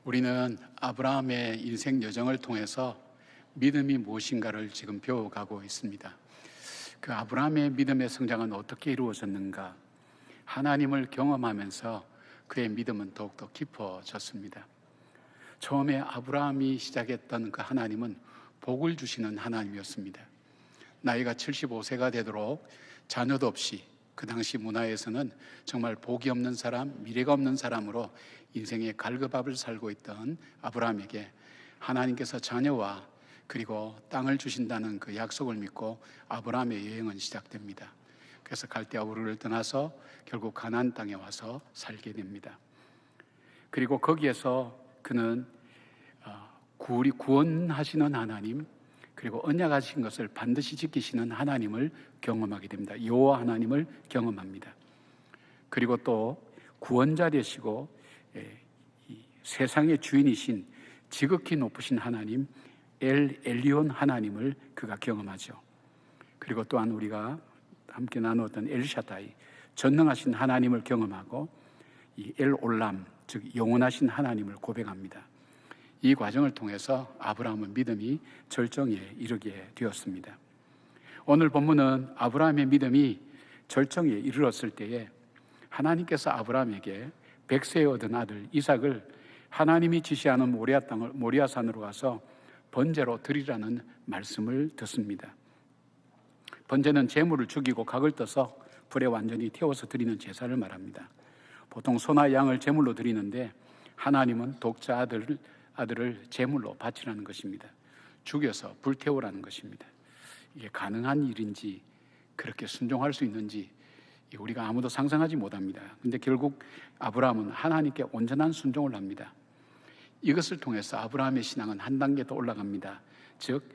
우리는 아브라함의 인생 여정을 통해서 믿음이 무엇인가를 지금 배워가고 있습니다. 그 아브라함의 믿음의 성장은 어떻게 이루어졌는가? 하나님을 경험하면서 그의 믿음은 더욱더 깊어졌습니다. 처음에 아브라함이 시작했던 그 하나님은 복을 주시는 하나님이었습니다. 나이가 75세가 되도록 자녀도 없이, 그 당시 문화에서는 정말 복이 없는 사람, 미래가 없는 사람으로 인생의 갈급함을 살고 있던 아브라함에게 하나님께서 자녀와 그리고 땅을 주신다는 그 약속을 믿고 아브라함의 여행은 시작됩니다. 그래서 갈대아 우르를 떠나서 결국 가나안 땅에 와서 살게 됩니다. 그리고 거기에서 그는 구원하시는 하나님, 그리고 언약하신 것을 반드시 지키시는 하나님을 경험하게 됩니다. 여호와 하나님을 경험합니다. 그리고 또 구원자 되시고 세상의 주인이신 지극히 높으신 하나님 엘리온 하나님을 그가 경험하죠. 그리고 또한 우리가 함께 나누었던 엘샤다이 전능하신 하나님을 경험하고 이 엘올람 즉 영원하신 하나님을 고백합니다. 이 과정을 통해서 아브라함은 믿음이 절정에 이르게 되었습니다. 오늘 본문은 아브라함의 믿음이 절정에 이르렀을 때에 하나님께서 아브라함에게 100세에 얻은 아들 이삭을 하나님이 지시하는 모리아산으로 가서 번제로 드리라는 말씀을 듣습니다. 번제는 제물을 죽이고 각을 떠서 불에 완전히 태워서 드리는 제사를 말합니다. 보통 소나 양을 제물로 드리는데 하나님은 독자 아들을 제물로 바치라는 것입니다. 죽여서 불태우라는 것입니다. 이게 가능한 일인지, 그렇게 순종할 수 있는지 우리가 아무도 상상하지 못합니다. 근데 결국 아브라함은 하나님께 온전한 순종을 합니다. 이것을 통해서 아브라함의 신앙은 한 단계 더 올라갑니다. 즉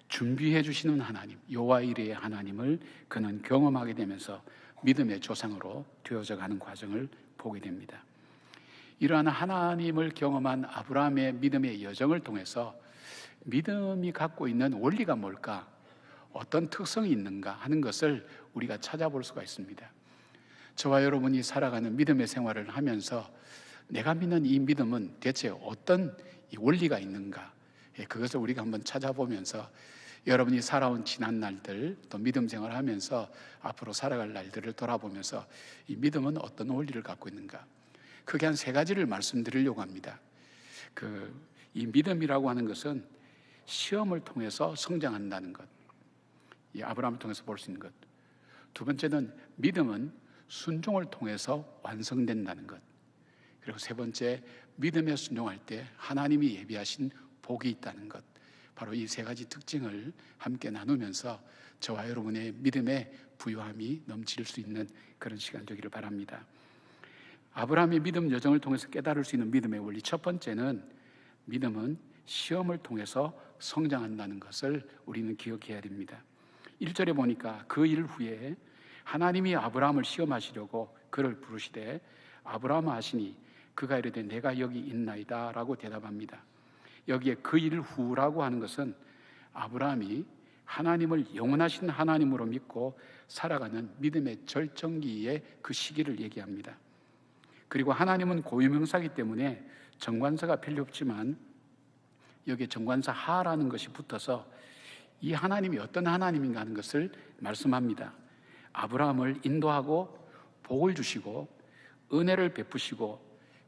준비해 주시는 하나님, 여호와 이레의 하나님을 그는 경험하게 되면서 믿음의 조상으로 되어져 가는 과정을 보게 됩니다. 이러한 하나님을 경험한 아브라함의 믿음의 여정을 통해서 믿음이 갖고 있는 원리가 뭘까? 어떤 특성이 있는가 하는 것을 우리가 찾아볼 수가 있습니다. 저와 여러분이 살아가는 믿음의 생활을 하면서 내가 믿는 이 믿음은 대체 어떤 원리가 있는가? 그것을 우리가 한번 찾아보면서 여러분이 살아온 지난 날들, 또 믿음 생활을 하면서 앞으로 살아갈 날들을 돌아보면서 이 믿음은 어떤 원리를 갖고 있는가? 크게 한 3가지를 말씀드리려고 합니다. 이 믿음이라고 하는 것은 시험을 통해서 성장한다는 것, 이 아브라함을 통해서 볼 수 있는 것. 두 번째는 믿음은 순종을 통해서 완성된다는 것. 그리고 세 번째, 믿음에 순종할 때 하나님이 예비하신 복이 있다는 것. 바로 이 3가지 특징을 함께 나누면서 저와 여러분의 믿음의 부유함이 넘칠 수 있는 그런 시간 되기를 바랍니다. 아브라함의 믿음 여정을 통해서 깨달을 수 있는 믿음의 원리, 첫 번째는 믿음은 시험을 통해서 성장한다는 것을 우리는 기억해야 됩니다. 1절에 보니까 그 일 후에 하나님이 아브라함을 시험하시려고 그를 부르시되 아브라함아 하시니 그가 이르되 내가 여기 있나이다 라고 대답합니다. 여기에 그 일 후라고 하는 것은 아브라함이 하나님을 영원하신 하나님으로 믿고 살아가는 믿음의 절정기의 그 시기를 얘기합니다. 그리고 하나님은 고유명사이기 때문에 정관사가 필요 없지만 여기에 정관사 하라는 것이 붙어서 이 하나님이 어떤 하나님인가 하는 것을 말씀합니다. 아브라함을 인도하고 복을 주시고 은혜를 베푸시고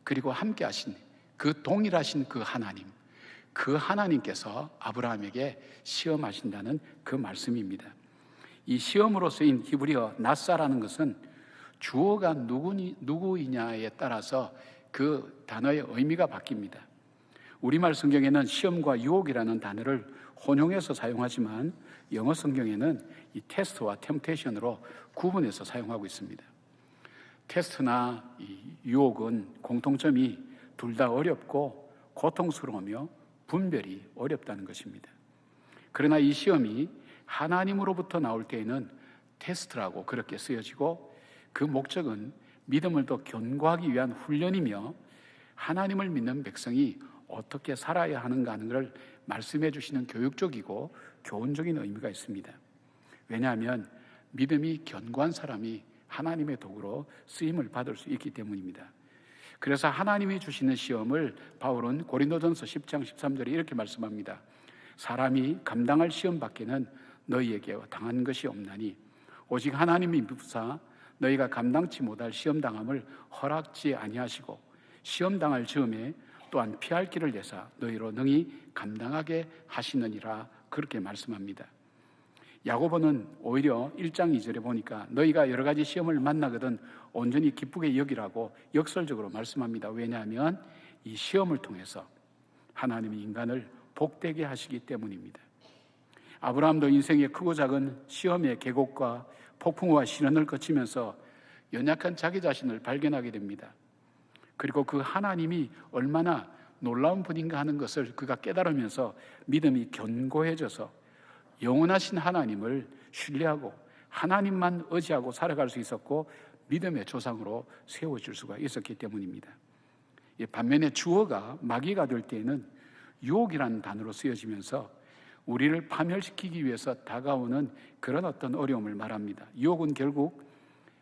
그리고 함께 하신 그 동일하신 그 하나님, 그 하나님께서 아브라함에게 시험하신다는 그 말씀입니다. 이 시험으로 쓰인 히브리어 나사라는 것은 주어가 누구이냐에 따라서 그 단어의 의미가 바뀝니다. 우리말 성경에는 시험과 유혹이라는 단어를 혼용해서 사용하지만 영어 성경에는 이 테스트와 템테이션으로 구분해서 사용하고 있습니다. 테스트나 이 유혹은 공통점이 둘 다 어렵고 고통스러우며 분별이 어렵다는 것입니다. 그러나 이 시험이 하나님으로부터 나올 때에는 테스트라고 그렇게 쓰여지고 그 목적은 믿음을 더 견고하기 위한 훈련이며 하나님을 믿는 백성이 어떻게 살아야 하는가 하는 것을 말씀해 주시는 교육적이고 교훈적인 의미가 있습니다. 왜냐하면 믿음이 견고한 사람이 하나님의 도구로 쓰임을 받을 수 있기 때문입니다. 그래서 하나님이 주시는 시험을 바울은 고린도전서 10장 13절에 이렇게 말씀합니다. 사람이 감당할 시험 밖에는 너희에게 당한 것이 없나니 오직 하나님이 미부사 너희가 감당치 못할 시험 당함을 허락지 아니하시고 시험 당할 즈음에 또한 피할 길을 내사 너희로 능히 감당하게 하시느니라, 그렇게 말씀합니다. 야고보는 오히려 1장 2절에 보니까 너희가 여러 가지 시험을 만나거든 온전히 기쁘게 여기라고 역설적으로 말씀합니다. 왜냐하면 이 시험을 통해서 하나님이 인간을 복되게 하시기 때문입니다. 아브라함도 인생의 크고 작은 시험의 계곡과 폭풍과 시련을 거치면서 연약한 자기 자신을 발견하게 됩니다. 그리고 그 하나님이 얼마나 놀라운 분인가 하는 것을 그가 깨달으면서 믿음이 견고해져서 영원하신 하나님을 신뢰하고 하나님만 의지하고 살아갈 수 있었고 믿음의 조상으로 세워질 수가 있었기 때문입니다. 반면에 주어가 마귀가 될 때에는 유혹이라는 단어로 쓰여지면서 우리를 파멸시키기 위해서 다가오는 그런 어떤 어려움을 말합니다. 유혹은 결국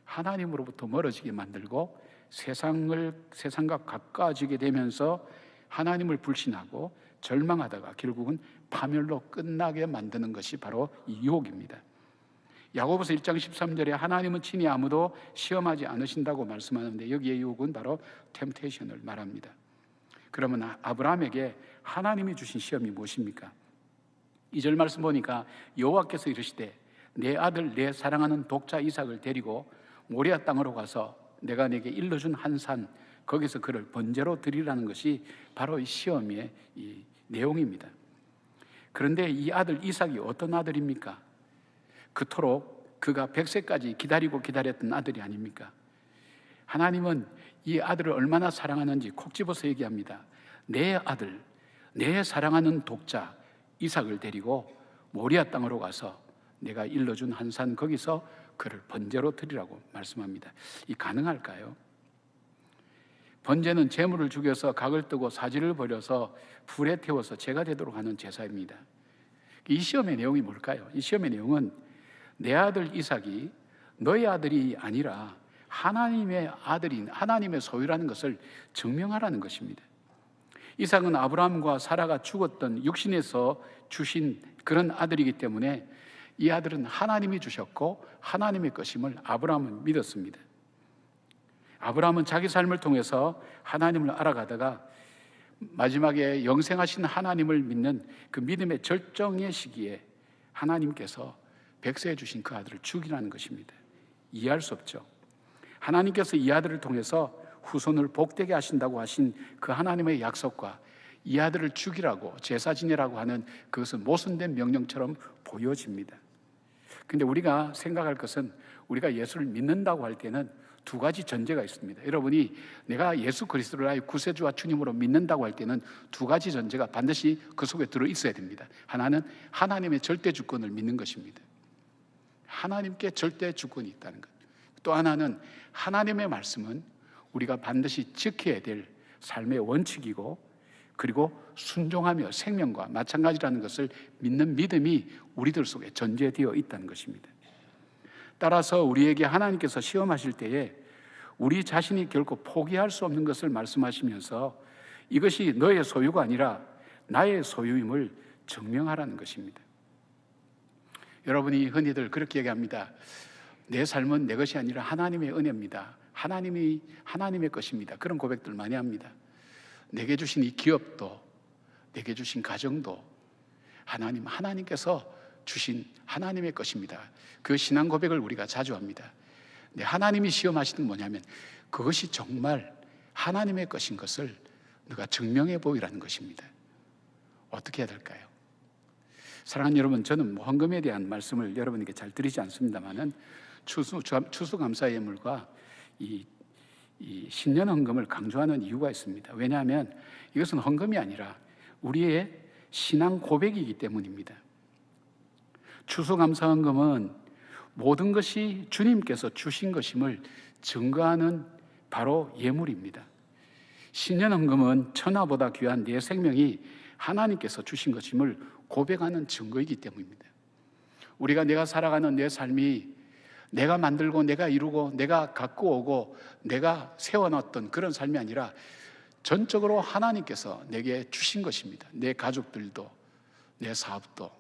하나님으로부터 멀어지게 만들고 세상과 가까워지게 되면서 하나님을 불신하고 절망하다가 결국은 파멸로 끝나게 만드는 것이 바로 이 유혹입니다. 야고보서 1장 13절에 하나님은 친히 아무도 시험하지 않으신다고 말씀하는데 여기에 유혹은 바로 템테이션을 말합니다. 그러면 아브라함에게 하나님이 주신 시험이 무엇입니까? 2절 말씀 보니까 여호와께서 이르시되 내 아들 내 사랑하는 독자 이삭을 데리고 모리아 땅으로 가서 내가 내게 일러준 한 산 거기서 그를 번제로 드리라는 것이 바로 이 시험의 이 내용입니다. 그런데 이 아들 이삭이 어떤 아들입니까? 그토록 그가 100세까지 기다렸던 아들이 아닙니까? 하나님은 이 아들을 얼마나 사랑하는지 콕 집어서 얘기합니다. 내 아들, 내 사랑하는 독자 이삭을 데리고 모리아 땅으로 가서 내가 일러준 한 산 거기서 그를 번제로 드리라고 말씀합니다. 이 가능할까요? 번제는 제물을 죽여서 각을 뜨고 사지를 버려서 불에 태워서 제가 되도록 하는 제사입니다. 이 시험의 내용이 뭘까요? 이 시험의 내용은 내 아들 이삭이 너의 아들이 아니라 하나님의 아들인 하나님의 소유라는 것을 증명하라는 것입니다. 이삭은 아브라함과 사라가 죽었던 육신에서 주신 그런 아들이기 때문에 이 아들은 하나님이 주셨고 하나님의 것임을 아브라함은 믿었습니다. 아브라함은 자기 삶을 통해서 하나님을 알아가다가 마지막에 영생하신 하나님을 믿는 그 믿음의 절정의 시기에 하나님께서 백세에 주신 그 아들을 죽이라는 것입니다. 이해할 수 없죠. 하나님께서 이 아들을 통해서 후손을 복되게 하신다고 하신 그 하나님의 약속과 이 아들을 죽이라고 제사 지내라고 하는 그것은 모순된 명령처럼 보여집니다. 근데 우리가 생각할 것은 우리가 예수를 믿는다고 할 때는 두 가지 전제가 있습니다. 여러분이 내가 예수 그리스도를 나의 구세주와 주님으로 믿는다고 할 때는 두 가지 전제가 반드시 그 속에 들어 있어야 됩니다. 하나는 하나님의 절대 주권을 믿는 것입니다. 하나님께 절대 주권이 있다는 것. 또 하나는 하나님의 말씀은 우리가 반드시 지켜야 될 삶의 원칙이고 그리고 순종하며 생명과 마찬가지라는 것을 믿는 믿음이 우리들 속에 전제되어 있다는 것입니다. 따라서 우리에게 하나님께서 시험하실 때에 우리 자신이 결코 포기할 수 없는 것을 말씀하시면서 이것이 너의 소유가 아니라 나의 소유임을 증명하라는 것입니다. 여러분이 흔히들 그렇게 얘기합니다. 내 삶은 내 것이 아니라 하나님의 은혜입니다. 하나님의 것입니다. 그런 고백들 많이 합니다. 내게 주신 이 기업도, 내게 주신 가정도 하나님께서 주신 하나님의 것입니다. 그 신앙 고백을 우리가 자주 합니다. 근데 하나님이 시험하시는 뭐냐면 그것이 정말 하나님의 것인 것을 너가 증명해 보이라는 것입니다. 어떻게 해야 될까요? 사랑하는 여러분, 저는 헌금에 대한 말씀을 여러분에게 잘 드리지 않습니다만은 추수감사 예물과 이 신년 헌금을 강조하는 이유가 있습니다. 왜냐하면 이것은 헌금이 아니라 우리의 신앙 고백이기 때문입니다. 추수감사 헌금은 모든 것이 주님께서 주신 것임을 증거하는 바로 예물입니다. 신년 헌금은 천하보다 귀한 내 생명이 하나님께서 주신 것임을 고백하는 증거이기 때문입니다. 우리가 내가 살아가는 내 삶이 내가 만들고 내가 이루고 내가 갖고 오고 내가 세워놨던 그런 삶이 아니라 전적으로 하나님께서 내게 주신 것입니다. 내 가족들도, 내 사업도,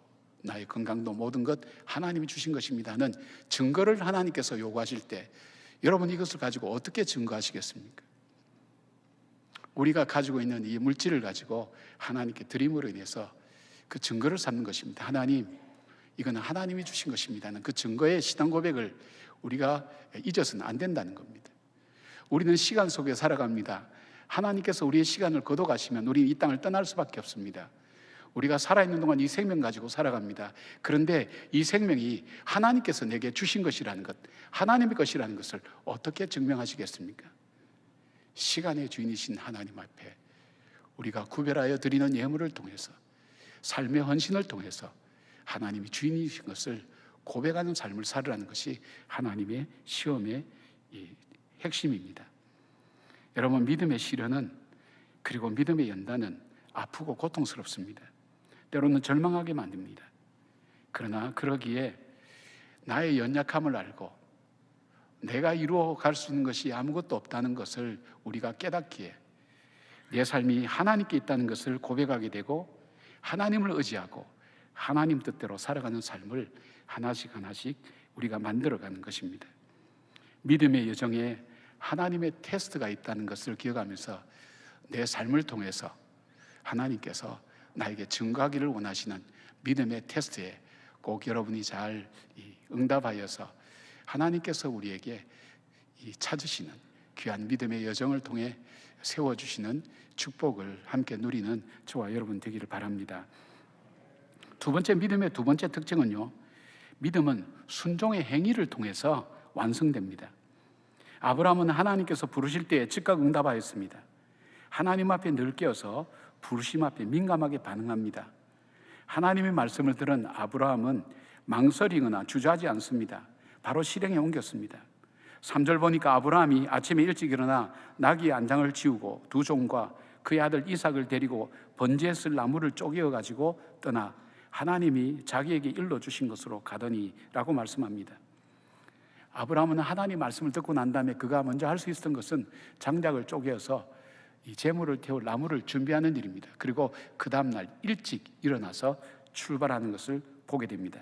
나의 건강도, 모든 것 하나님이 주신 것입니다 하는 증거를 하나님께서 요구하실 때 여러분 이것을 가지고 어떻게 증거하시겠습니까? 우리가 가지고 있는 이 물질을 가지고 하나님께 드림으로 인해서 그 증거를 삼는 것입니다. 하나님, 이거는 하나님이 주신 것입니다 하는 그 증거의 신앙 고백을 우리가 잊어서는 안 된다는 겁니다. 우리는 시간 속에 살아갑니다. 하나님께서 우리의 시간을 거둬가시면 우리 이 땅을 떠날 수밖에 없습니다. 우리가 살아있는 동안 이 생명 가지고 살아갑니다. 그런데 이 생명이 하나님께서 내게 주신 것이라는 것, 하나님의 것이라는 것을 어떻게 증명하시겠습니까? 시간의 주인이신 하나님 앞에 우리가 구별하여 드리는 예물을 통해서, 삶의 헌신을 통해서 하나님이 주인이신 것을 고백하는 삶을 살으라는 것이 하나님의 시험의 핵심입니다. 여러분, 믿음의 시련은, 그리고 믿음의 연단은 아프고 고통스럽습니다. 때로는 절망하게 만듭니다. 그러나 그러기에 나의 연약함을 알고 내가 이루어 갈 수 있는 것이 아무것도 없다는 것을 우리가 깨닫기에 내 삶이 하나님께 있다는 것을 고백하게 되고 하나님을 의지하고 하나님 뜻대로 살아가는 삶을 하나씩 하나씩 우리가 만들어가는 것입니다. 믿음의 여정에 하나님의 테스트가 있다는 것을 기억하면서 내 삶을 통해서 하나님께서 나에게 증거하기를 원하시는 믿음의 테스트에 꼭 여러분이 잘 응답하여서 하나님께서 우리에게 찾으시는 귀한 믿음의 여정을 통해 세워주시는 축복을 함께 누리는 저와 여러분 되기를 바랍니다. 두 번째, 믿음의 두 번째 특징은요, 믿음은 순종의 행위를 통해서 완성됩니다. 아브라함은 하나님께서 부르실 때에 즉각 응답하였습니다. 하나님 앞에 늘 깨어서 부르심 앞에 민감하게 반응합니다. 하나님의 말씀을 들은 아브라함은 망설이거나 주저하지 않습니다. 바로 실행에 옮겼습니다. 3절 보니까 아브라함이 아침에 일찍 일어나 나귀의 안장을 지우고 두 종과 그의 아들 이삭을 데리고 번제에 쓸 나무를 쪼개어 가지고 떠나 하나님이 자기에게 일러주신 것으로 가더니 라고 말씀합니다. 아브라함은 하나님 말씀을 듣고 난 다음에 그가 먼저 할 수 있었던 것은 장작을 쪼개어서 이 제물을 태울 나무를 준비하는 일입니다. 그리고 그 다음날 일찍 일어나서 출발하는 것을 보게 됩니다.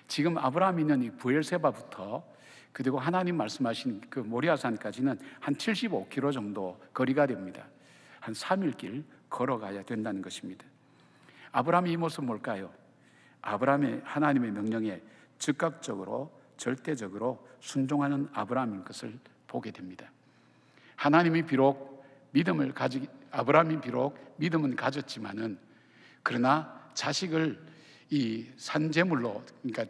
지금 아브라함이 있는 이 부엘세바부터 그리고 하나님 말씀하신 그 모리아산까지는 한 75km 정도 거리가 됩니다. 한 3일 길 걸어가야 된다는 것입니다. 아브라함의 이 모습은 뭘까요? 아브라함의 하나님의 명령에 즉각적으로 절대적으로 순종하는 아브라함인 것을 보게 됩니다. 아브라함이 비록 믿음은 가졌지만은 그러나 자식을 이 산제물로, 그러니까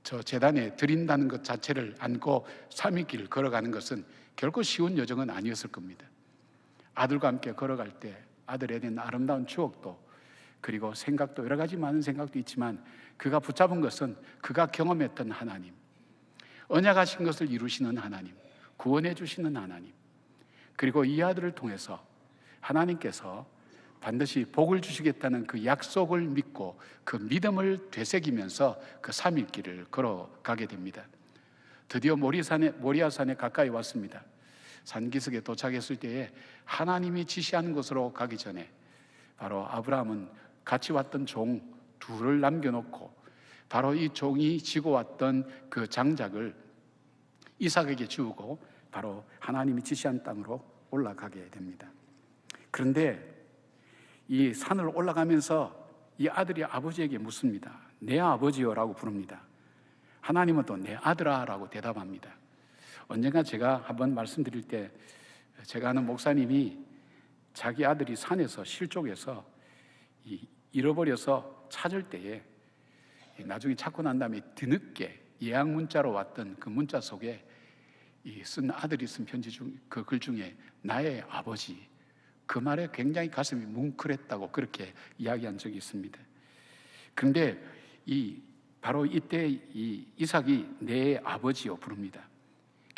저 제단에 드린다는 것 자체를 안고 3일 길 걸어가는 것은 결코 쉬운 여정은 아니었을 겁니다. 아들과 함께 걸어갈 때 아들에 대한 아름다운 추억도, 그리고 생각도, 여러 가지 많은 생각도 있지만 그가 붙잡은 것은 그가 경험했던 하나님, 언약하신 것을 이루시는 하나님, 구원해 주시는 하나님, 그리고 이 아들을 통해서 하나님께서 반드시 복을 주시겠다는 그 약속을 믿고 그 믿음을 되새기면서 그 3일 길을 걸어가게 됩니다. 드디어 모리아산에 가까이 왔습니다. 산기슭에 도착했을 때에 하나님이 지시하는 곳으로 가기 전에 바로 아브라함은 같이 왔던 종 둘을 남겨놓고 바로 이 종이 지고 왔던 그 장작을 이삭에게 주고 바로 하나님이 지시한 땅으로 올라가게 됩니다. 그런데 이 산을 올라가면서 이 아들이 아버지에게 묻습니다. 내 아버지요라고 부릅니다. 하나님은 또 내 아들아 라고 대답합니다. 언젠가 제가 한번 말씀드릴 때 제가 아는 목사님이 자기 아들이 산에서 실족해서 잃어버려서 찾을 때에 나중에 찾고 난 다음에 뒤늦게 예약 문자로 왔던 그 문자 속에 쓴 아들이 쓴 편지 중 그 글 중에 나의 아버지, 그 말에 굉장히 가슴이 뭉클했다고 그렇게 이야기한 적이 있습니다. 그런데 바로 이때 이삭이 내 아버지요 부릅니다.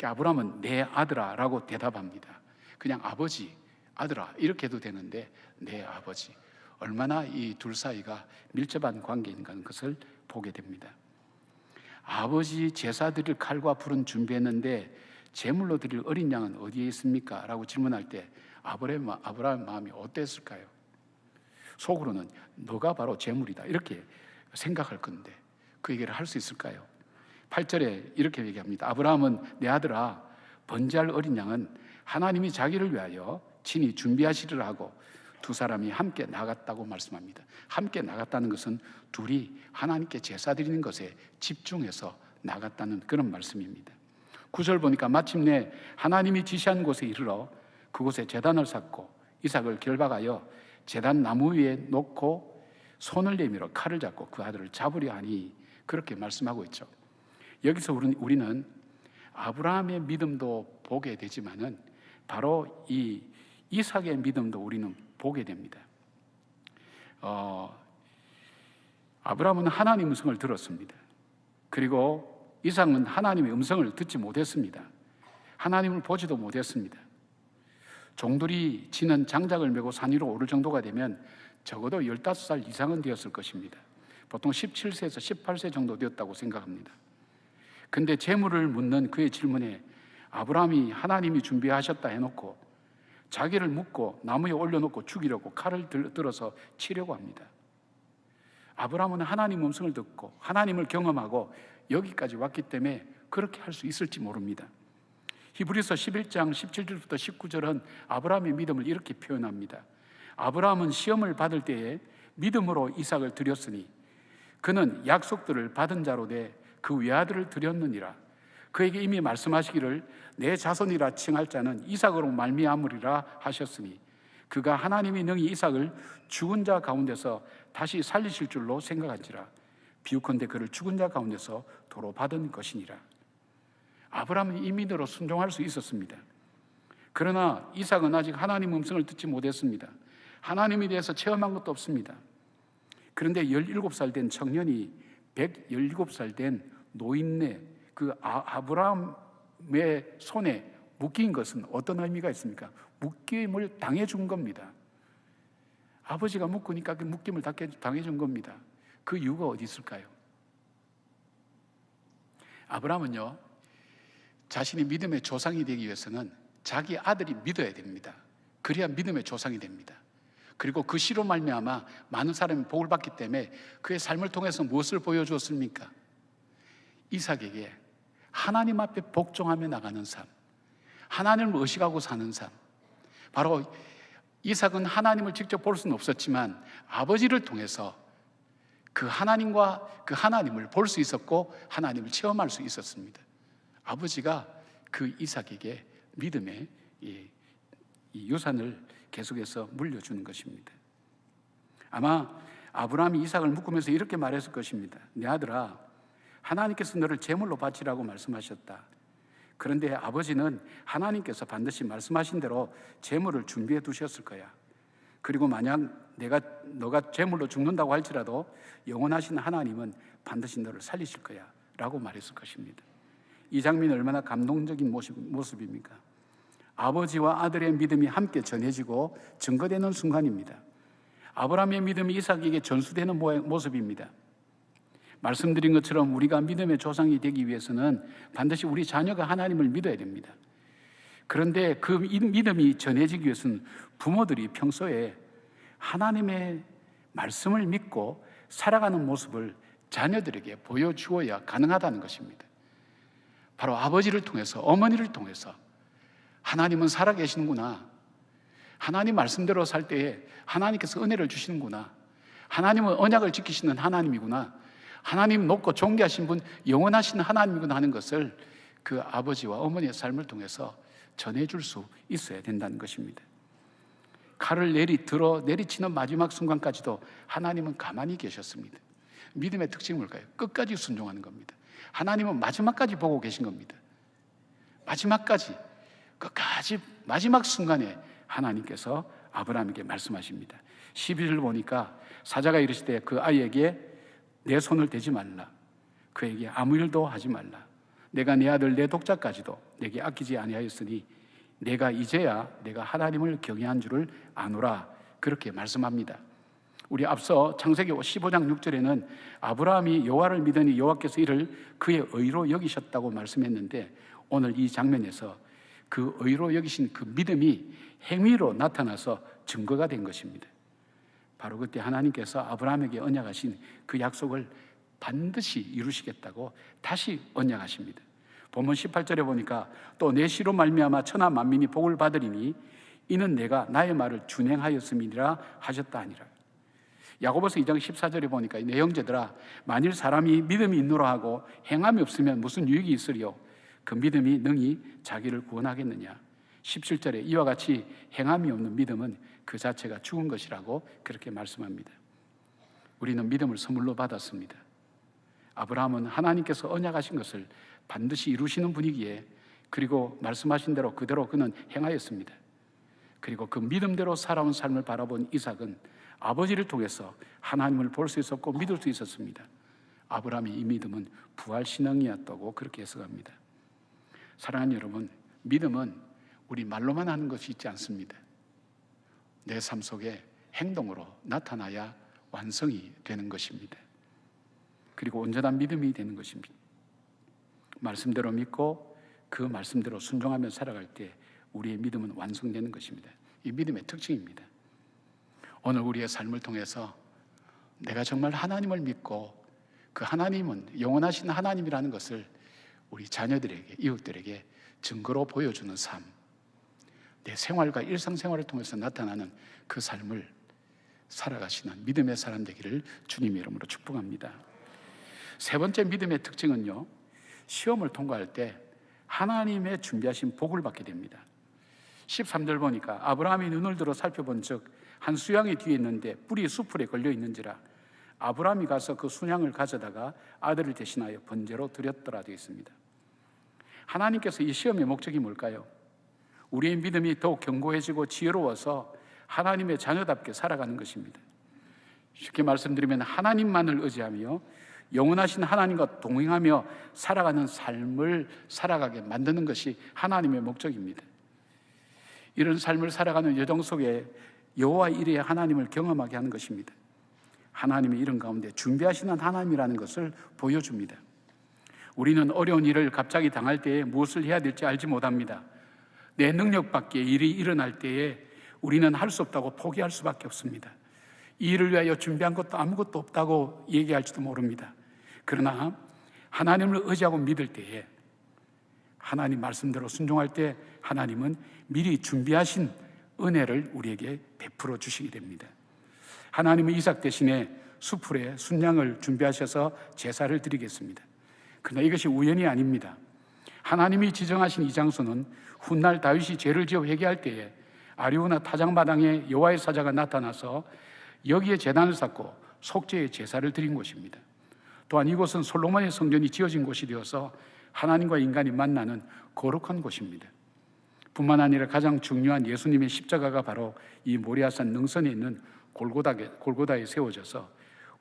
아브라함은 내 아들아라고 대답합니다. 그냥 아버지, 아들아 이렇게 해도 되는데 내 아버지, 얼마나 이 둘 사이가 밀접한 관계인가 하는 것을 보게 됩니다. 아버지 제사 드릴 칼과 불은 준비했는데 제물로 드릴 어린 양은 어디에 있습니까? 라고 질문할 때 아브라함의 마음이 어땠을까요? 속으로는 너가 바로 제물이다 이렇게 생각할 건데 그 얘기를 할 수 있을까요? 8절에 이렇게 얘기합니다. 아브라함은 내 아들아 번제할 어린 양은 하나님이 자기를 위하여 친히 준비하시리라 하고 두 사람이 함께 나갔다고 말씀합니다. 함께 나갔다는 것은 둘이 하나님께 제사 드리는 것에 집중해서 나갔다는 그런 말씀입니다. 9절 보니까 마침내 하나님이 지시한 곳에 이르러 그곳에 제단을 쌓고 이삭을 결박하여 제단 나무 위에 놓고 손을 내밀어 칼을 잡고 그 아들을 잡으려 하니 그렇게 말씀하고 있죠. 여기서 우리는 아브라함의 믿음도 보게 되지만은 바로 이 이삭의 믿음도 우리는 보게 됩니다. 아브라함은 하나님의 음성을 들었습니다. 그리고 이삭은 하나님의 음성을 듣지 못했습니다. 하나님을 보지도 못했습니다. 종들이 지는 장작을 메고 산 위로 오를 정도가 되면 적어도 15살 이상은 되었을 것입니다. 보통 17세에서 18세 정도 되었다고 생각합니다. 근데 재물을 묻는 그의 질문에 아브라함이 하나님이 준비하셨다 해놓고 자기를 묶고 나무에 올려놓고 죽이려고 칼을 들어서 치려고 합니다. 아브라함은 하나님 음성을 듣고 하나님을 경험하고 여기까지 왔기 때문에 그렇게 할 수 있을지 모릅니다. 히브리서 11장 17절부터 19절은 아브라함의 믿음을 이렇게 표현합니다. 아브라함은 시험을 받을 때에 믿음으로 이삭을 드렸으니 그는 약속들을 받은 자로 돼 그 외아들을 드렸느니라. 그에게 이미 말씀하시기를 내 자손이라 칭할 자는 이삭으로 말미암으리라 하셨으니 그가 하나님이 능히 이삭을 죽은 자 가운데서 다시 살리실 줄로 생각한지라. 비유컨대 그를 죽은 자 가운데서 도로 받은 것이니라. 아브라함은 이 믿음으로 순종할 수 있었습니다. 그러나 이삭은 아직 하나님 음성을 듣지 못했습니다. 하나님에 대해서 체험한 것도 없습니다. 그런데 17살 된 청년이 117살 된 노인네 그 아브라함의 손에 묶인 것은 어떤 의미가 있습니까? 묶임을 당해준 겁니다. 아버지가 묶으니까 그 묶임을 당해준 겁니다. 그 이유가 어디 있을까요? 아브라함은요, 자신이 믿음의 조상이 되기 위해서는 자기 아들이 믿어야 됩니다. 그래야 믿음의 조상이 됩니다. 그리고 그 시로 말미암아 많은 사람이 복을 받기 때문에 그의 삶을 통해서 무엇을 보여주었습니까? 이삭에게 하나님 앞에 복종하며 나가는 삶, 하나님을 의식하고 사는 삶. 바로 이삭은 하나님을 직접 볼 수는 없었지만 아버지를 통해서 그 하나님과 그 하나님을 볼 수 있었고 하나님을 체험할 수 있었습니다. 아버지가 그 이삭에게 믿음의 이 유산을 계속해서 물려주는 것입니다. 아마 아브라함이 이삭을 묶으면서 이렇게 말했을 것입니다. 내 아들아, 하나님께서 너를 제물로 바치라고 말씀하셨다. 그런데 아버지는 하나님께서 반드시 말씀하신 대로 제물을 준비해 두셨을 거야. 그리고 만약 너가 제물로 죽는다고 할지라도 영원하신 하나님은 반드시 너를 살리실 거야 라고 말했을 것입니다. 이 장면이 얼마나 감동적인 모습입니까? 아버지와 아들의 믿음이 함께 전해지고 증거되는 순간입니다. 아브라함의 믿음이 이삭에게 전수되는 모습입니다. 말씀드린 것처럼 우리가 믿음의 조상이 되기 위해서는 반드시 우리 자녀가 하나님을 믿어야 됩니다. 그런데 그 믿음이 전해지기 위해서는 부모들이 평소에 하나님의 말씀을 믿고 살아가는 모습을 자녀들에게 보여주어야 가능하다는 것입니다. 바로 아버지를 통해서, 어머니를 통해서 하나님은 살아계시는구나, 하나님 말씀대로 살 때에 하나님께서 은혜를 주시는구나, 하나님은 언약을 지키시는 하나님이구나, 하나님 높고 존귀하신 분, 영원하신 하나님이구나 하는 것을 그 아버지와 어머니의 삶을 통해서 전해줄 수 있어야 된다는 것입니다. 칼을 내리치는 마지막 순간까지도 하나님은 가만히 계셨습니다. 믿음의 특징이 뭘까요? 끝까지 순종하는 겁니다. 하나님은 마지막까지 보고 계신 겁니다. 마지막까지, 끝까지 마지막 순간에 하나님께서 아브라함에게 말씀하십니다. 12절을 보니까 사자가 이르시되 그 아이에게 내 손을 대지 말라, 그에게 아무 일도 하지 말라. 내가 내 아들 내 독자까지도 내게 아끼지 아니하였으니 내가 이제야 내가 하나님을 경외한 줄을 아노라. 그렇게 말씀합니다. 우리 앞서 창세기 15장 6절에는 아브라함이 여호와를 믿으니 여호와께서 이를 그의 의로 여기셨다고 말씀했는데, 오늘 이 장면에서 그 의로 여기신 그 믿음이 행위로 나타나서 증거가 된 것입니다. 바로 그때 하나님께서 아브라함에게 언약하신 그 약속을 반드시 이루시겠다고 다시 언약하십니다. 본문 18절에 보니까 또 내 씨로 말미암아 천하 만민이 복을 받으리니 이는 내가 나의 말을 준행하였음이니라 하셨다 하니라. 야고보서 2장 14절에 보니까 내 형제들아, 만일 사람이 믿음이 있노라 하고 행함이 없으면 무슨 유익이 있으리요? 그 믿음이 능히 자기를 구원하겠느냐? 17절에 이와 같이 행함이 없는 믿음은 그 자체가 죽은 것이라고 그렇게 말씀합니다. 우리는 믿음을 선물로 받았습니다. 아브라함은 하나님께서 언약하신 것을 반드시 이루시는 분이기에, 그리고 말씀하신 대로 그대로 그는 행하였습니다. 그리고 그 믿음대로 살아온 삶을 바라본 이삭은 아버지를 통해서 하나님을 볼 수 있었고 믿을 수 있었습니다. 아브라함의 이 믿음은 부활신앙이었다고 그렇게 해석합니다. 사랑하는 여러분, 믿음은 우리 말로만 하는 것이 있지 않습니다. 내 삶 속에 행동으로 나타나야 완성이 되는 것입니다. 그리고 온전한 믿음이 되는 것입니다. 말씀대로 믿고 그 말씀대로 순종하며 살아갈 때 우리의 믿음은 완성되는 것입니다. 이 믿음의 특징입니다. 오늘 우리의 삶을 통해서 내가 정말 하나님을 믿고 그 하나님은 영원하신 하나님이라는 것을 우리 자녀들에게, 이웃들에게 증거로 보여주는 삶, 내 생활과 일상생활을 통해서 나타나는 그 삶을 살아가시는 믿음의 사람 되기를 주님의 이름으로 축복합니다. 세 번째 믿음의 특징은요, 시험을 통과할 때 하나님의 준비하신 복을 받게 됩니다. 13절 보니까 아브라함이 눈을 들어 살펴본 즉 한 수양이 뒤에 있는데 뿔이 수풀에 걸려 있는지라 아브라함이 가서 그 수양을 가져다가 아들을 대신하여 번제로 드렸더라 되어 있습니다. 하나님께서 이 시험의 목적이 뭘까요? 우리의 믿음이 더욱 견고해지고 지혜로워서 하나님의 자녀답게 살아가는 것입니다. 쉽게 말씀드리면 하나님만을 의지하며 영원하신 하나님과 동행하며 살아가는 삶을 살아가게 만드는 것이 하나님의 목적입니다. 이런 삶을 살아가는 여정 속에 여호와 이레의 하나님을 경험하게 하는 것입니다. 하나님의 이런 가운데 준비하시는 하나님이라는 것을 보여줍니다. 우리는 어려운 일을 갑자기 당할 때에 무엇을 해야 될지 알지 못합니다. 내 능력 밖의 일이 일어날 때에 우리는 할 수 없다고 포기할 수밖에 없습니다. 이 일을 위하여 준비한 것도 아무것도 없다고 얘기할지도 모릅니다. 그러나 하나님을 의지하고 믿을 때에, 하나님 말씀대로 순종할 때 하나님은 미리 준비하신 은혜를 우리에게 베풀어 주시게 됩니다. 하나님은 이삭 대신에 수풀에 순양을 준비하셔서 제사를 드리겠습니다. 그러나 이것이 우연이 아닙니다. 하나님이 지정하신 이 장소는 훗날 다윗이 죄를 지어 회개할 때에 아리우나 타작마당에 여호와의 사자가 나타나서 여기에 제단을 쌓고 속죄의 제사를 드린 곳입니다. 또한 이곳은 솔로몬의 성전이 지어진 곳이 되어서 하나님과 인간이 만나는 거룩한 곳입니다. 뿐만 아니라 가장 중요한 예수님의 십자가가 바로 이 모리아산 능선에 있는 골고다에 세워져서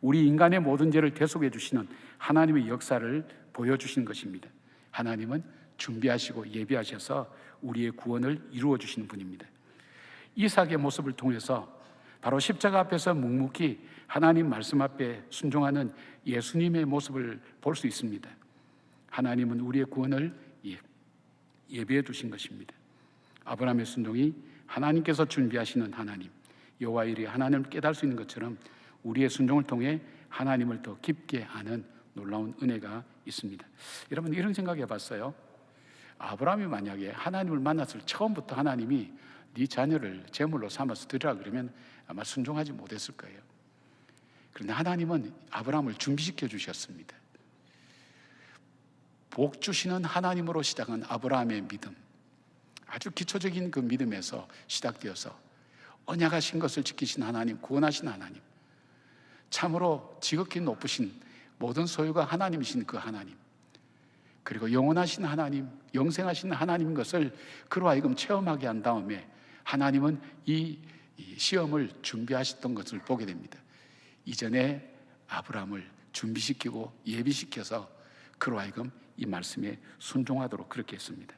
우리 인간의 모든 죄를 대속해 주시는 하나님의 역사를 보여주신 것입니다. 하나님은 준비하시고 예비하셔서 우리의 구원을 이루어 주시는 분입니다. 이삭의 모습을 통해서 바로 십자가 앞에서 묵묵히 하나님 말씀 앞에 순종하는 예수님의 모습을 볼 수 있습니다. 하나님은 우리의 구원을 예비해 두신 것입니다. 아브라함의 순종이 하나님께서 준비하시는 하나님, 여호와 이레 하나님을 깨달을 수 있는 것처럼 우리의 순종을 통해 하나님을 더 깊게 아는 놀라운 은혜가 있습니다. 여러분, 이런 생각해 봤어요? 아브라함이 만약에 하나님을 만났을 처음부터 하나님이 네 자녀를 제물로 삼아서 드리라 그러면 아마 순종하지 못했을 거예요. 그런데 하나님은 아브라함을 준비시켜 주셨습니다. 복 주시는 하나님으로 시작한 아브라함의 믿음, 아주 기초적인 그 믿음에서 시작되어서 언약하신 것을 지키신 하나님, 구원하신 하나님, 참으로 지극히 높으신 모든 소유가 하나님이신 그 하나님, 그리고 영원하신 하나님, 영생하신 하나님인 것을 그로 하여금 체험하게 한 다음에 하나님은 이 시험을 준비하셨던 것을 보게 됩니다. 이전에 아브라함을 준비시키고 예비시켜서 그로 하여금 이 말씀에 순종하도록 그렇게 했습니다.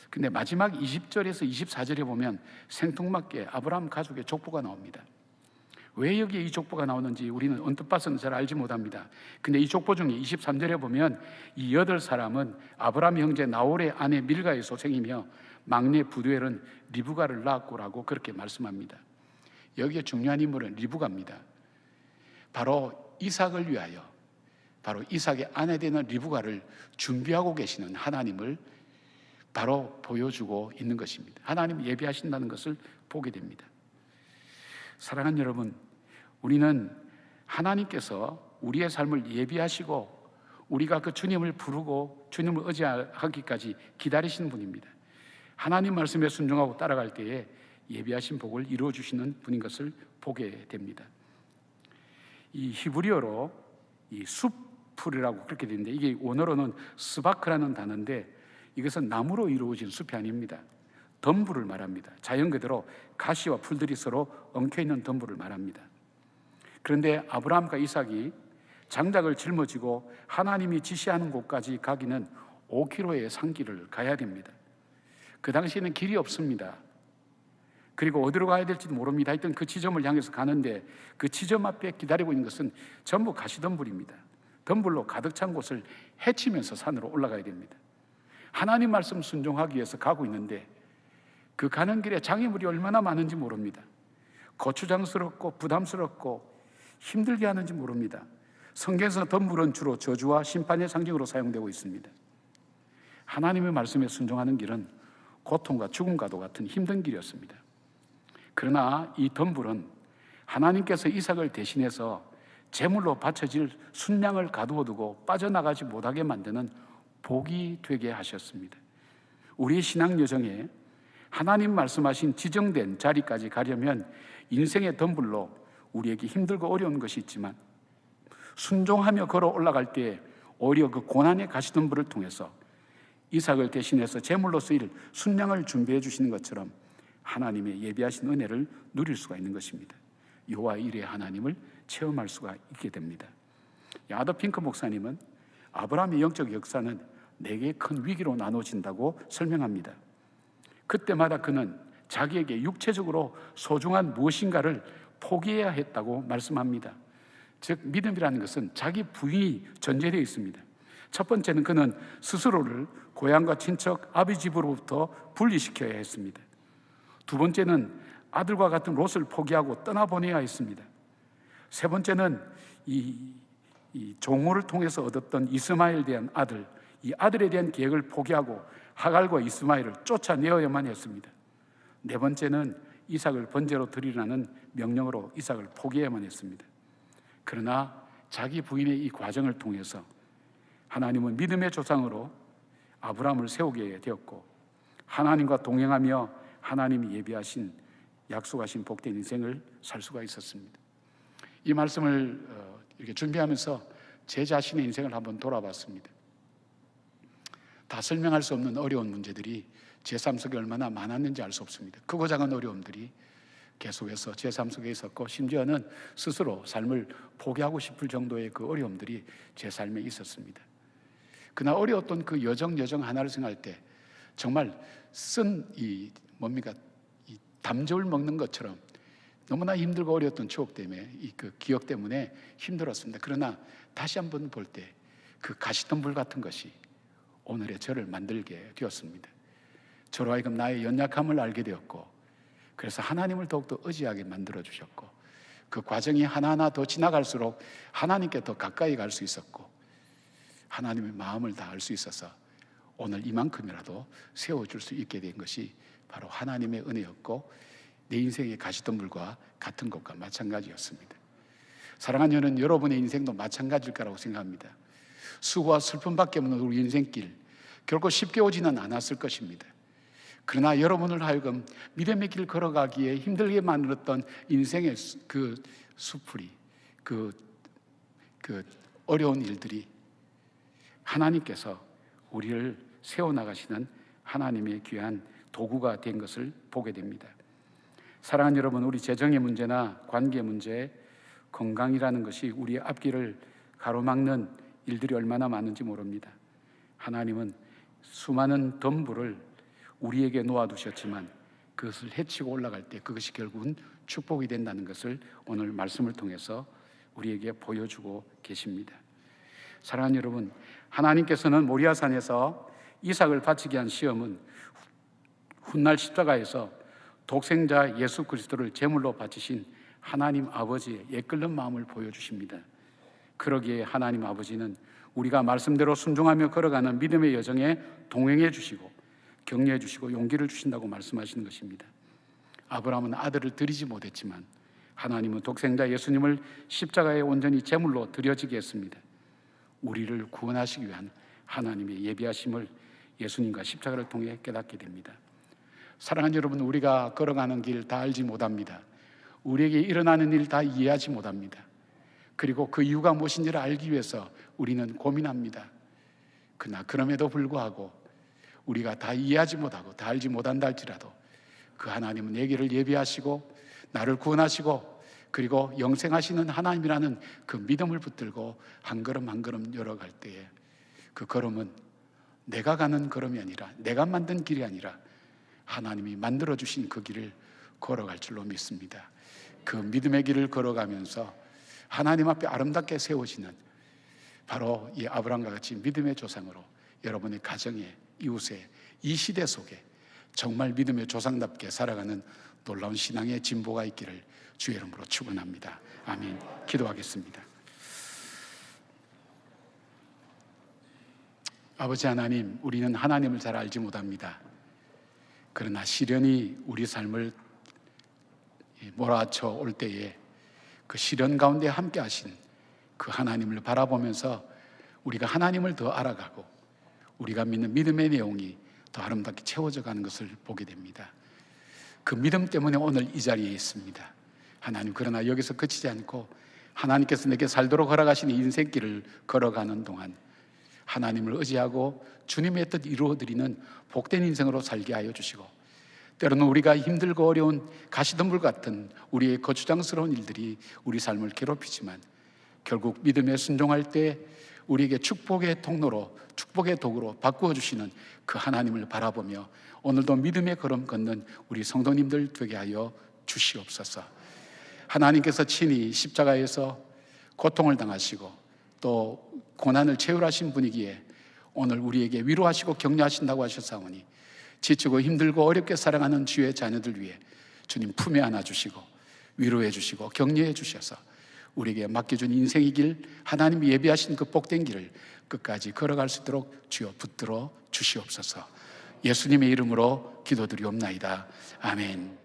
근데 마지막 20절에서 24절에 보면 생뚱맞게 아브라함 가족의 족보가 나옵니다. 왜 여기에 이 족보가 나오는지 우리는 언뜻 봐서는 잘 알지 못합니다. 근데 이 족보 중에 23절에 보면 이 8사람은 아브라함 형제 나홀의 아내 밀가의 소생이며 막내 부두엘은 리브가를 낳았고라고 그렇게 말씀합니다. 여기에 중요한 인물은 리브가입니다. 바로 이삭을 위하여, 바로 이삭의 아내 되는 리브가를 준비하고 계시는 하나님을 바로 보여주고 있는 것입니다. 하나님 예비하신다는 것을 보게 됩니다. 사랑하는 여러분, 우리는 하나님께서 우리의 삶을 예비하시고 우리가 그 주님을 부르고 주님을 의지하기까지 기다리시는 분입니다. 하나님 말씀에 순종하고 따라갈 때에 예비하신 복을 이루어 주시는 분인 것을 보게 됩니다. 이 히브리어로 이 숲풀이라고 그렇게 되는데, 이게 원어로는 스바크라는 단어인데 이것은 나무로 이루어진 숲이 아닙니다. 덤불을 말합니다. 자연 그대로 가시와 풀들이 서로 엉켜있는 덤불을 말합니다. 그런데 아브라함과 이삭이 장작을 짊어지고 하나님이 지시하는 곳까지 가기는 5km의 산길을 가야 됩니다. 그 당시에는 길이 없습니다. 그리고 어디로 가야 될지도 모릅니다. 하여튼 그 지점을 향해서 가는데 그 지점 앞에 기다리고 있는 것은 전부 가시덤불입니다. 덤불로 가득 찬 곳을 헤치면서 산으로 올라가야 됩니다. 하나님 말씀 순종하기 위해서 가고 있는데 그 가는 길에 장애물이 얼마나 많은지 모릅니다. 거추장스럽고 부담스럽고 힘들게 하는지 모릅니다. 성경에서 덤불은 주로 저주와 심판의 상징으로 사용되고 있습니다. 하나님의 말씀에 순종하는 길은 고통과 죽음과도 같은 힘든 길이었습니다. 그러나 이 덤불은 하나님께서 이삭을 대신해서 제물로 바쳐질 순양을 가두어 두고 빠져나가지 못하게 만드는 복이 되게 하셨습니다. 우리의 신앙 여정에 하나님 말씀하신 지정된 자리까지 가려면 인생의 덤불로 우리에게 힘들고 어려운 것이 있지만 순종하며 걸어 올라갈 때 오히려 그 고난의 가시덤불을 통해서 이삭을 대신해서 제물로 쓰일 순양을 준비해 주시는 것처럼 하나님의 예비하신 은혜를 누릴 수가 있는 것입니다. 여호와 일의 하나님을 체험할 수가 있게 됩니다. 아더 핑크 목사님은 아브라함의 영적 역사는 4개의 큰 위기로 나눠진다고 설명합니다. 그때마다 그는 자기에게 육체적으로 소중한 무엇인가를 포기해야 했다고 말씀합니다. 즉 믿음이라는 것은 자기 부인이 전제되어 있습니다. 첫 번째는 그는 스스로를 고향과 친척, 아비 집으로부터 분리시켜야 했습니다. 두 번째는 아들과 같은 롯을 포기하고 떠나보내야 했습니다. 세 번째는 이 종호를 통해서 얻었던 이스마엘에 대한 아들, 이 아들에 대한 계획을 포기하고 하갈과 이스마엘을 쫓아내어야만 했습니다. 네 번째는 이삭을 번제로 드리라는 명령으로 이삭을 포기해야만 했습니다. 그러나 자기 부인의 이 과정을 통해서 하나님은 믿음의 조상으로 아브라함을 세우게 되었고 하나님과 동행하며 하나님이 예비하신 약속하신 복된 인생을 살 수가 있었습니다. 이 말씀을 이렇게 준비하면서 제 자신의 인생을 한번 돌아봤습니다. 다 설명할 수 없는 어려운 문제들이 제 삶 속에 얼마나 많았는지 알 수 없습니다. 크고 작은 어려움들이 계속해서 제 삶 속에 있었고 심지어는 스스로 삶을 포기하고 싶을 정도의 그 어려움들이 제 삶에 있었습니다. 그러나 어려웠던 그 여정 하나를 생각할 때 정말 이 담즙을 먹는 것처럼 너무나 힘들고 어려웠던 추억 때문에 그 기억 때문에 힘들었습니다. 그러나 다시 한번 볼 때 그 가시덤불 같은 것이 오늘의 저를 만들게 되었습니다. 저로 하여금 나의 연약함을 알게 되었고 그래서 하나님을 더욱더 의지하게 만들어 주셨고 그 과정이 하나하나 더 지나갈수록 하나님께 더 가까이 갈 수 있었고 하나님의 마음을 다 알 수 있어서 오늘 이만큼이라도 세워줄 수 있게 된 것이 바로 하나님의 은혜였고 내 인생의 가시덤불과 같은 것과 마찬가지였습니다. 사랑하는 여러분, 여러분의 인생도 마찬가지일 거라고 생각합니다. 수고와 슬픔밖에 없는 우리 인생길 결코 쉽게 오지는 않았을 것입니다. 그러나 여러분을 하여금 믿음의 길 걸어가기에 힘들게 만들었던 인생의 그 수풀이 그 어려운 일들이 하나님께서 우리를 세워나가시는 하나님의 귀한 도구가 된 것을 보게 됩니다. 사랑하는 여러분, 우리 재정의 문제나 관계 문제, 건강이라는 것이 우리의 앞길을 가로막는 일들이 얼마나 많은지 모릅니다. 하나님은 수많은 덤불을 우리에게 놓아두셨지만 그것을 헤치고 올라갈 때 그것이 결국은 축복이 된다는 것을 오늘 말씀을 통해서 우리에게 보여주고 계십니다. 사랑하는 여러분, 하나님께서는 모리아산에서 이삭을 바치게 한 시험은 훗날 십자가에서 독생자 예수 그리스도를 제물로 바치신 하나님 아버지의 예끓는 마음을 보여주십니다. 그러기에 하나님 아버지는 우리가 말씀대로 순종하며 걸어가는 믿음의 여정에 동행해 주시고 격려해 주시고 용기를 주신다고 말씀하시는 것입니다. 아브라함은 아들을 드리지 못했지만 하나님은 독생자 예수님을 십자가에 온전히 제물로 드려지게 했습니다. 우리를 구원하시기 위한 하나님의 예비하심을 예수님과 십자가를 통해 깨닫게 됩니다. 사랑하는 여러분, 우리가 걸어가는 길 다 알지 못합니다. 우리에게 일어나는 일 다 이해하지 못합니다. 그리고 그 이유가 무엇인지를 알기 위해서 우리는 고민합니다. 그러나 그럼에도 불구하고 우리가 다 이해하지 못하고 다 알지 못한다 할지라도 그 하나님은 내 길을 예비하시고 나를 구원하시고 그리고 영생하시는 하나님이라는 그 믿음을 붙들고 한 걸음 한 걸음 열어갈 때에 그 걸음은 내가 가는 걸음이 아니라 내가 만든 길이 아니라 하나님이 만들어주신 그 길을 걸어갈 줄로 믿습니다. 그 믿음의 길을 걸어가면서 하나님 앞에 아름답게 세워지는 바로 이 아브라함과 같이 믿음의 조상으로 여러분의 가정에, 이웃에, 이 시대 속에 정말 믿음의 조상답게 살아가는 놀라운 신앙의 진보가 있기를 주의 이름으로 축원합니다. 아멘. 기도하겠습니다. 아버지 하나님, 우리는 하나님을 잘 알지 못합니다. 그러나 시련이 우리 삶을 몰아쳐 올 때에 그 시련 가운데 함께 하신 그 하나님을 바라보면서 우리가 하나님을 더 알아가고 우리가 믿는 믿음의 내용이 더 아름답게 채워져 가는 것을 보게 됩니다. 그 믿음 때문에 오늘 이 자리에 있습니다. 하나님, 그러나 여기서 그치지 않고 하나님께서 내게 살도록 허락하시는 인생길을 걸어가는 동안 하나님을 의지하고 주님의 뜻 이루어드리는 복된 인생으로 살게 하여 주시고, 때로는 우리가 힘들고 어려운 가시덤불 같은 우리의 거추장스러운 일들이 우리 삶을 괴롭히지만 결국 믿음에 순종할 때 우리에게 축복의 통로로, 축복의 도구로 바꾸어 주시는 그 하나님을 바라보며 오늘도 믿음의 걸음 걷는 우리 성도님들 되게 하여 주시옵소서. 하나님께서 친히 십자가에서 고통을 당하시고 또 고난을 체휼하신 분이기에 오늘 우리에게 위로하시고 격려하신다고 하셨사오니 지치고 힘들고 어렵게 살아가는 주의 자녀들 위해 주님 품에 안아주시고 위로해 주시고 격려해 주셔서 우리에게 맡겨준 인생의 길, 하나님이 예비하신 그 복된 길을 끝까지 걸어갈 수 있도록 주여 붙들어 주시옵소서. 예수님의 이름으로 기도드리옵나이다. 아멘.